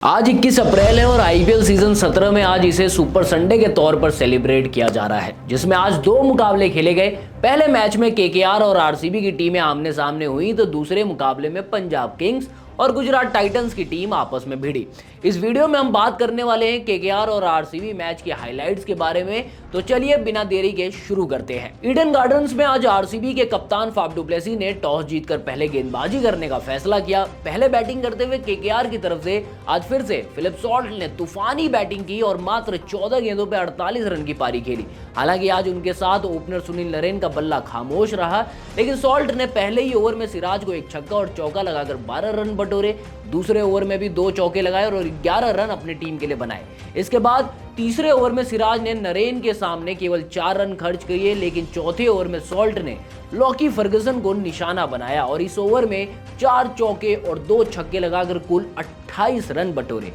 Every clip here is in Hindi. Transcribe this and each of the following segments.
आज 21 अप्रैल है और आईपीएल सीजन 17 में आज इसे सुपर संडे के तौर पर सेलिब्रेट किया जा रहा है, जिसमें आज दो मुकाबले खेले गए। पहले मैच में केकेआर और आरसीबी की टीमें आमने सामने हुई, तो दूसरे मुकाबले में पंजाब किंग्स और गुजरात टाइटंस की टीम आपस में भिड़ी। इस वीडियो में हम बात करने वाले हैं केकेआर और आरसीबी मैच के हाइलाइट्स के बारे में। तो चलिए बिना देरी के शुरू करते हैं। ईडन गार्डन्स में आज आरसीबी के कप्तान फाफ डु प्लेसी ने टॉस जीतकर पहले गेंदबाजी करने का फैसला किया। पहले बैटिंग करते हुए केकेआर की तरफ से आज फिर से फिलिप सॉल्ट ने तूफानी बैटिंग की और मात्र 14 गेंदों पर 48 रन की पारी खेली। हालांकि आज उनके साथ ओपनर सुनील नरेन का बल्ला खामोश रहा, लेकिन सॉल्ट ने पहले ही ओवर में सिराज को एक छक्का और चौका लगाकर 12 रन बटोरे। दूसरे ओवर में भी 2 चौके लगाए और 11 रन अपनी टीम के लिए बनाए। इसके बाद तीसरे ओवर में सिराज ने नरेन के सामने केवल 4 रन खर्च किए, लेकिन चौथे ओवर में सॉल्ट ने लॉकी फर्गुसन को निशाना बनाया और इस ओवर में 4 चौके और 2 छक्के लगाकर कुल 28 रन बटोरे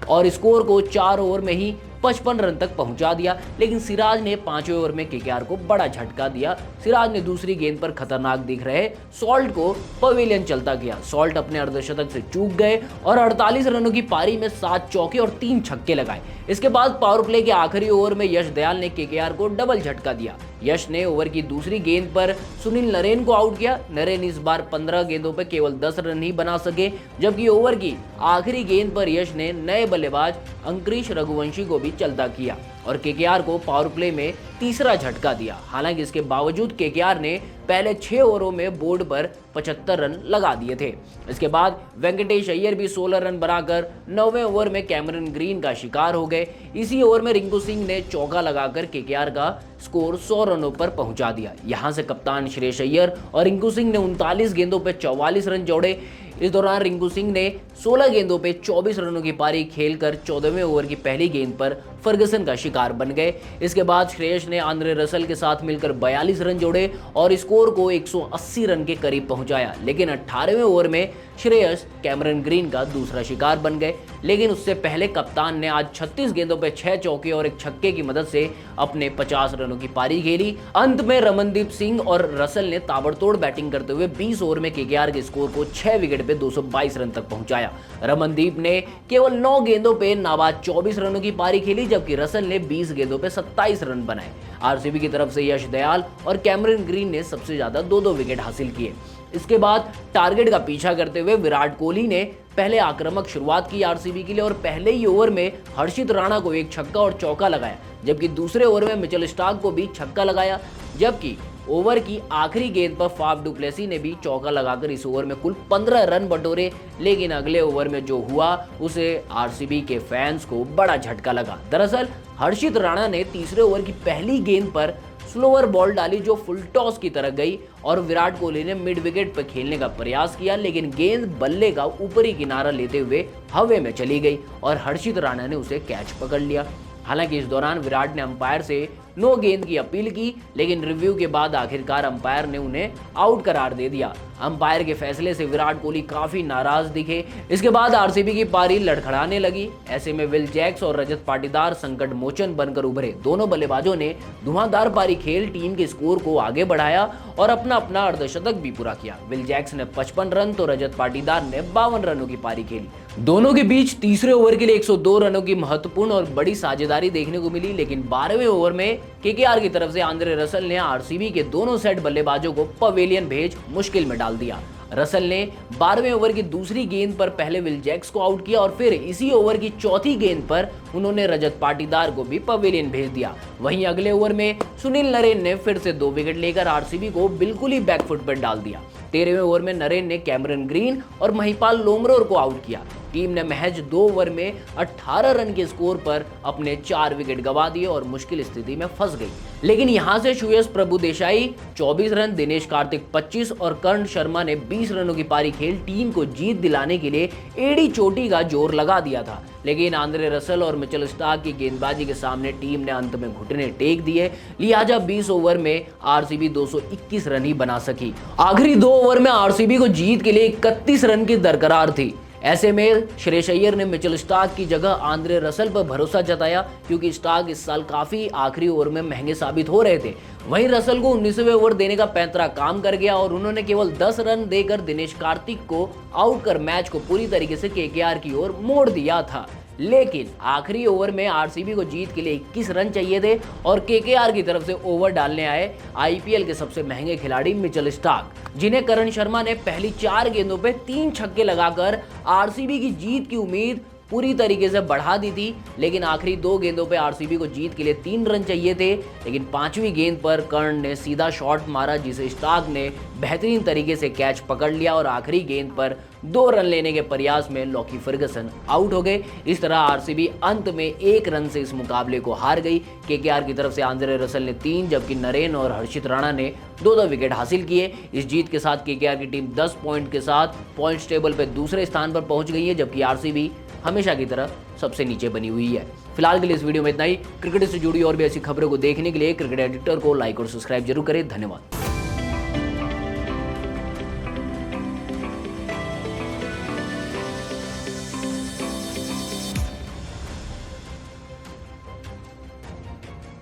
और स्कोर को 4 ओवर में ही 55 रन तक पहुंचा दिया। लेकिन सिराज ने 5वें ओवर में केकेआर को बड़ा झटका दिया। सिराज ने दूसरी गेंद पर खतरनाक दिख रहे सॉल्ट को पवेलियन चलता किया। सॉल्ट अपने अर्धशतक से चूक गए और 48 रनों की पारी में 7 चौके और 3 छक्के लगाए। इसके बाद पावर प्ले के आखिरी ओवर में यश दयाल ने केकेआर को डबल झटका दिया। यश ने ओवर की दूसरी गेंद पर सुनील नरेन को आउट किया। नरेन इस बार 15 गेंदों पर केवल 10 रन ही बना सके, जबकि ओवर की आखिरी गेंद पर यश ने नए बल्लेबाज अंकुरिश रघुवंशी को भी चलता किया और केकेआर को पावर प्ले में तीसरा झटका दिया। हालांकि इसके बावजूद केकेआर ने पहले 6 ओवरों में बोर्ड पर 75 रन लगा दिए थे। इसके बाद वेंकटेश अय्यर भी 16 रन बनाकर 9वें ओवर में कैमरन ग्रीन का शिकार हो गए। इसी ओवर में रिंकू सिंह ने चौका लगाकर केकेआर का स्कोर 100 रनों पर पहुंचा दिया। यहां से कप्तान श्रेयस अय्यर और रिंकू सिंह ने 39 गेंदों पर 44 रन जोड़े। इस दौरान रिंकू सिंह ने 16 गेंदों पे 24 रनों की पारी खेलकर 14वें ओवर की पहली गेंद पर फर्गुसन का शिकार बन गए। इसके बाद श्रेयस ने आंद्रे रसल के साथ मिलकर 42 रन जोड़े और स्कोर को 180 रन के करीब पहुंचाया। लेकिन 18वें ओवर में श्रेयस कैमरन ग्रीन का दूसरा शिकार बन गए। लेकिन उससे पहले कप्तान ने आज 36 गेंदों पर 6 चौके और 1 छक्के की मदद से अपने 50 रनों की पारी खेली। अंत में रमनदीप सिंह और रसल ने ताबड़तोड़ बैटिंग करते हुए 20 ओवर में केकेआर के स्कोर को 6 विकेट पे 222 रन तक पहुंचाया। रमनदीप ने केवल 9 गेंदों पे नाबाद 24 रनों की पारी खेली, जबकि रसल ने 20 गेंदों पे 27 रन बनाए। आरसीबी की तरफ से यश दयाल और कैमरन ग्रीन ने सबसे ज्यादा 2-2 विकेट हासिल किए। इसके बाद टारगेट का पीछा करते हुए विराट कोहली ने पहले आक्रामक शुरुआत की आरसीबी के लिए और पहले ही ओवर में हर्षित राणा को एक छक्का और चौका लगाया, जबकि दूसरे ओवर में मिचेल स्टार्क को भी छक्का लगाया। जबकि ओवर की आखिरी गेंद पर फाफ डु प्लेसी ने भी चौका लगाकर इस ओवर में कुल 15 रन बटोरे। लेकिन अगले ओवर में जो हुआ उसे आरसीबी के फैंस को बड़ा झटका लगा। दरअसल हर्षित राणा ने तीसरे ओवर की पहली गेंद पर स्लोअर बॉल डाली जो फुल टॉस की तरह गई और विराट कोहली ने मिड विकेट पर खेलने का प्रयास किया, लेकिन गेंद बल्ले का ऊपरी किनारा लेते हुए हवा में चली गई और हर्षित राणा ने उसे कैच पकड़ लिया। हालांकि इस दौरान विराट ने अंपायर से नो गेंद की अपील की, लेकिन रिव्यू के बाद आखिरकार अंपायर ने उन्हें आउट करार दे दिया। अंपायर के फैसले से विराट कोहली काफी नाराज दिखे। इसके बाद आरसीबी की पारी लड़खड़ाने लगी। ऐसे में विल जैक्स और रजत पाटीदार संकट मोचन बनकर उभरे। दोनों बल्लेबाजों ने धुआंधार पारी खेल टीम के स्कोर को आगे बढ़ाया और अपना अपना अर्धशतक भी पूरा किया। विल जैक्स ने 55 रन तो रजत पाटीदार ने 52 रनों की पारी खेली। दोनों के बीच तीसरे ओवर के लिए 102 रनों की महत्वपूर्ण और बड़ी साझेदारी देखने को मिली, लेकिन 12वें ओवर में केकेआर की तरफ से आंद्रे रसल ने आरसीबी के दोनों सेट बल्लेबाजों को पवेलियन भेज मुश्किल में डाल दिया। रसल ने 12वें ओवर की दूसरी गेंद पर पहले विल जैक्स को आउट किया और फिर इसी ओवर की चौथी गेंद पर उन्होंने रजत पाटीदार को भी पवेलियन भेज दिया। वहीं अगले ओवर में सुनील नरेन ने फिर से 2 विकेट लेकर आरसीबी को बिल्कुल ही बैकफुट पर डाल दिया। 13वें ओवर में नरेन ने कैमरन ग्रीन और महिपाल लोमरोर को आउट किया। टीम ने महज 2 ओवर में 18 रन के स्कोर पर अपने 4 विकेट गंवा दिए और मुश्किल स्थिति में फंस गई। लेकिन यहां से श्रेयस प्रभु देसाई 24 रन, दिनेश कार्तिक 25 और कर्ण शर्मा ने 20 रनों की पारी खेल टीम को जीत दिलाने के लिए एड़ी चोटी का जोर लगा दिया था। लेकिन आंद्रे रसल और मिचेल स्टार्क की गेंदबाजी के सामने टीम ने अंत में घुटने टेक दिए। लिहाजा 20 ओवर में आरसीबी 221 रन ही बना सकी। आखिरी 2 ओवर में आरसीबी को जीत के लिए 31 रन की दरकरार थी। ऐसे में श्रेयस अय्यर ने मिचेल स्टार्क की जगह आंद्रे रसल पर भरोसा जताया, क्योंकि स्टार्क इस साल काफी आखिरी ओवर में महंगे साबित हो रहे थे। वहीं रसल को 19वें ओवर देने का पैंतरा काम कर गया और उन्होंने केवल 10 रन देकर दिनेश कार्तिक को आउट कर मैच को पूरी तरीके से केकेआर की ओर मोड़ दिया था। लेकिन आखिरी ओवर में आरसीबी को जीत के लिए 21 रन चाहिए थे और केकेआर की तरफ से ओवर डालने आए आईपीएल के सबसे महंगे खिलाड़ी मिचेल स्टार्क, जिन्हें करण शर्मा ने पहली 4 गेंदों पे 3 छक्के लगाकर आरसीबी की जीत की उम्मीद पूरी तरीके से बढ़ा दी थी। लेकिन आखिरी 2 गेंदों पे आरसीबी को जीत के लिए 3 रन चाहिए थे, लेकिन 5वीं गेंद पर कर्ण ने सीधा शॉट मारा, जिसे स्टार्क ने बेहतरीन तरीके से कैच पकड़ लिया और आखिरी गेंद पर 2 रन लेने के प्रयास में लॉकी फर्गसन आउट हो गए। इस तरह आरसीबी अंत में 1 रन से इस मुकाबले को हार गई। केकेआर की तरफ से आंद्रे रसल ने 3, जबकि नरेन और हर्षित राणा ने 2-2 विकेट हासिल किए। इस जीत के साथ केकेआर की टीम 10 पॉइंट के साथ पॉइंट्स टेबल पर दूसरे स्थान पर पहुंच गई है, जबकि आरसीबी हमेशा की तरह सबसे नीचे बनी हुई है। फिलहाल के लिए इस वीडियो में इतना ही। क्रिकेट से जुड़ी और भी ऐसी खबरों को देखने के लिए क्रिकेट एडिटर को लाइक और सब्सक्राइब जरूर करें। धन्यवाद।